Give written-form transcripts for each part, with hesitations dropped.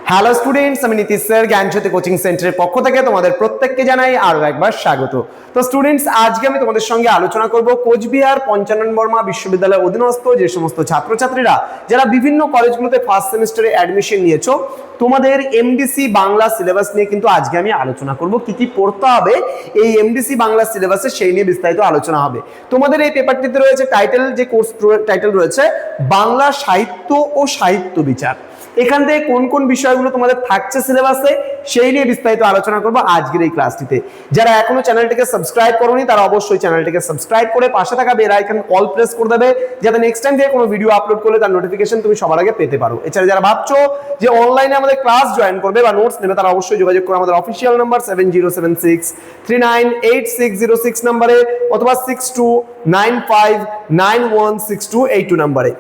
Hello students, আমি Nitish sir জ্ঞানজ্যোতি coaching সেন্টারের পক্ষ থেকে তোমাদের প্রত্যেককে জানাই আরো একবার স্বাগত। তো স্টুডেন্টস, আজকে আমি তোমাদের সঙ্গে আলোচনা করব কোচবিহার পঞ্চানন বর্মা বিশ্ববিদ্যালয়ের অধীনস্থ যে সমস্ত ছাত্রছাত্রীরা যারা বিভিন্ন কলেজগুলোতে ফার্স্ট সেমিস্টারে অ্যাডমিশন নিয়েছো, তোমাদের এমডিসি বাংলা সিলেবাস নিয়ে কিন্তু আজকে আমি আলোচনা করব। কি কি পড়তে হবে এই এমডিসি বাংলা সিলেবাসে সেই নিয়ে বিস্তারিত আলোচনা হবে। তোমাদের এই পেপারটিতে রয়েছে টাইটেল, যে কোর্স টাইটেল রয়েছে বাংলা সাহিত্য ও সাহিত্য বিচার। এখান থেকে কোন কোন বিষয়গুলো তোমাদের থাকছে সিলেবাসে সেই নিয়ে বিস্তারিত আলোচনা করব আজকের এই ক্লাসটিতে। যারা এখনো চ্যানেলটিকে সাবস্ক্রাইব করোনি তারা অবশ্যই চ্যানেলটিকে সাবস্ক্রাইব করে পাশে থাকা বেল আইকন অল প্রেস করে দেবে, যাতে নেক্সট টাইম থেকে কোনো ভিডিও আপলোড করলে তার নোটিফিকেশন তুমি সবার আগে পেতে পারো। এছাড়া যারা ভাবছো যে অনলাইনে আমাদের ক্লাস জয়েন করবে বা নোটস নেবে, তারা অবশ্যই যোগাযোগ করো আমাদের অফিসিয়াল নাম্বার 7076398606 নম্বরে অথবা 6295916282 নম্বরে।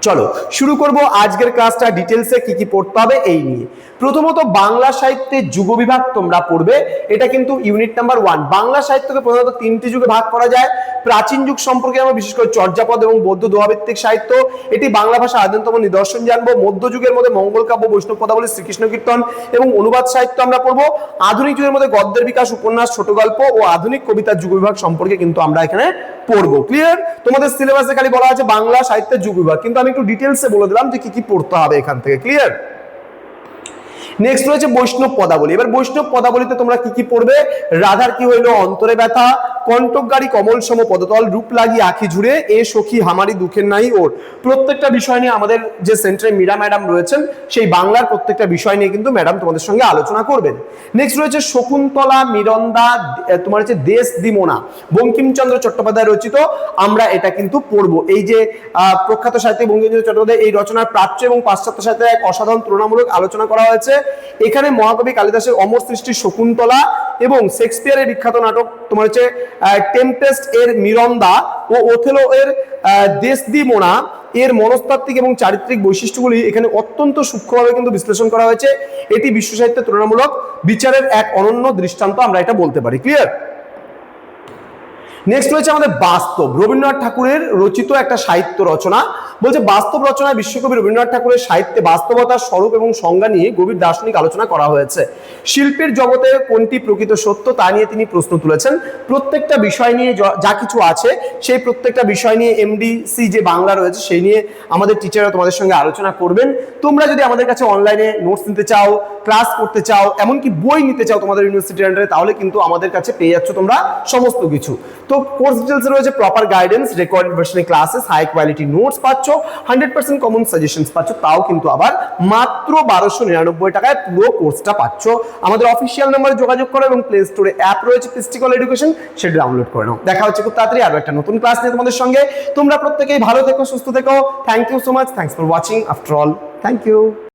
চলো শুরু করব আজকের ক্লাসটা। ডিটেলসে কি কি পড়তে হবে এই নিয়ে। প্রথমত বাংলা সাহিত্যের যুগ বিভাগ তোমরা পড়বে, এটা কিন্তু ইউনিট নাম্বার 1। বাংলা সাহিত্যকে প্রধানত তিনটি যুগে ভাগ করা যায়। প্রাচীন যুগ সম্পর্কে আমরা বিশেষ করে চর্যাপদ এবং বৌদ্ধ দোহাভিত্তিক সাহিত্য, এটি বাংলা ভাষা আদিমতম নিদর্শন জানবো। মধ্যযুগের মধ্যে মঙ্গল কাব্য, বৈষ্ণব পদাবলী, শ্রীকৃষ্ণ কীর্তন এবং অনুবাদ সাহিত্য আমরা পড়বো। আধুনিক যুগের মধ্যে গদ্যের বিকাশ, উপন্যাস, ছোট গল্প ও আধুনিক কবিতার যুগ বিভাগ সম্পর্কে কিন্তু আমরা এখানে পড়বো। ক্লিয়ার? তোমাদের সিলেবাসে খালি বলা আছে বাংলা সাহিত্যের যুগ বিভাগ, কিন্তু আমি একটু ডিটেলসে বলে দিলাম যে কি কি পড়তে হবে এখান থেকে। ক্লিয়ার? নেক্সট রয়েছে বৈষ্ণব পদাবলী। এবার বৈষ্ণব পদাবলীতে তোমরা কি কি পড়বে? রাধার কি হইলো অন্তরে ব্যথা, কণ্টকগাড়ি কমল সম পদতল, রূপ লাগি আখি ঝুড়ে, এ সখী হামারি দুঃখের নাই ওর। প্রত্যেকটা বিষয় নিয়ে আমাদের যে সেন্টারে মীরা ম্যাডাম রয়েছেন, সেই বাংলার প্রত্যেকটা বিষয় নিয়ে কিন্তু ম্যাডাম তোমাদের সঙ্গে আলোচনা করবেন। নেক্সট রয়েছে শকুন্তলা, মিরন্দা, তোমার হচ্ছে দেশ দিমোনা, বঙ্কিমচন্দ্র চট্টোপাধ্যায় রচিত, আমরা এটা কিন্তু পড়বো। এই যে প্রখ্যাত সাহিত্যিক বঙ্কিমচন্দ্র চট্টোপাধ্যায় এই রচনার প্রাচ্য এবং পাশ্চাত্য সাহিত্যের এক অসাধারণ তুলনামূলক আলোচনা করা হয়েছে। এখানে মহাকবি কালিদাসের অমর সৃষ্টি শকুন্তলা এবং শেক্সপিয়ারের বিখ্যাত নাটক তোমার হচ্ছে টেম্পেস্ট এর মিরন্দা ও ওথেলো এর দেসদিমোনা এর মনস্তাত্ত্বিক এবং চারিত্রিক বৈশিষ্ট্যগুলি এখানে অত্যন্ত সূক্ষ্মভাবে কিন্তু বিশ্লেষণ করা হয়েছে। এটি বিশ্ব সাহিত্যের তুলনামূলক বিচারের এক অনন্য দৃষ্টান্ত, আমরা এটা বলতে পারি। ক্লিয়ার? নেক্সট রয়েছে আমাদের বাস্তব, রবীন্দ্রনাথ ঠাকুরের রচিত একটা সাহিত্য রচনা। বলছে বাস্তব রচনায় বিশ্বকবি রবীন্দ্রনাথ ঠাকুরের সাহিত্যে বাস্তবতার স্বরূপ এবং সংজ্ঞা নিয়ে গভীর দার্শনিক আলোচনা করা হয়েছে। শিল্পের জগতে কোনটি প্রকৃত সত্য তা নিয়ে তিনি প্রশ্ন তুলেছেন। প্রত্যেকটা বিষয় নিয়ে যা কিছু আছে সেই প্রত্যেকটা বিষয় নিয়ে এমডিসি যে বাংলা রয়েছে সেই নিয়ে আমাদের টিচাররা তোমাদের সঙ্গে আলোচনা করবেন। তোমরা যদি আমাদের কাছে অনলাইনে নোটস নিতে চাও, ক্লাস করতে চাও, এমনকি বই নিতে চাও তোমাদের ইউনিভার্সিটির আন্ডারে, তাহলে কিন্তু আমাদের কাছে পেয়ে যাচ্ছ তোমরা সমস্ত কিছু। তো কোর্স ডিটেলস রয়েছে প্রপার গাইডেন্স, রেকর্ডেড ভার্সনে ক্লাসেস, হাই কোয়ালিটি নোটস পাচ্ছ, 100% কমন সাজেশনস পাচ্ছ, তাও কিন্তু আবার মাত্র 1299 টাকায় পুরো কোর্সটা পাচ্ছ। আমাদের অফিসিয়াল নাম্বারে যোগাযোগ করো এবং প্লে স্টোরে অ্যাপ রয়েছে পিস্টিকল এডুকেশন, সেটা ডাউনলোড করে নাও। দেখা হচ্ছে খুব তাড়াতাড়ি আরো একটা নতুন ক্লাস নিয়ে তোমাদের সঙ্গে। তোমরা প্রত্যেকেই ভালো থেকো, সুস্থ থেকো। Thank you so much. Thanks for watching. After all, thank you.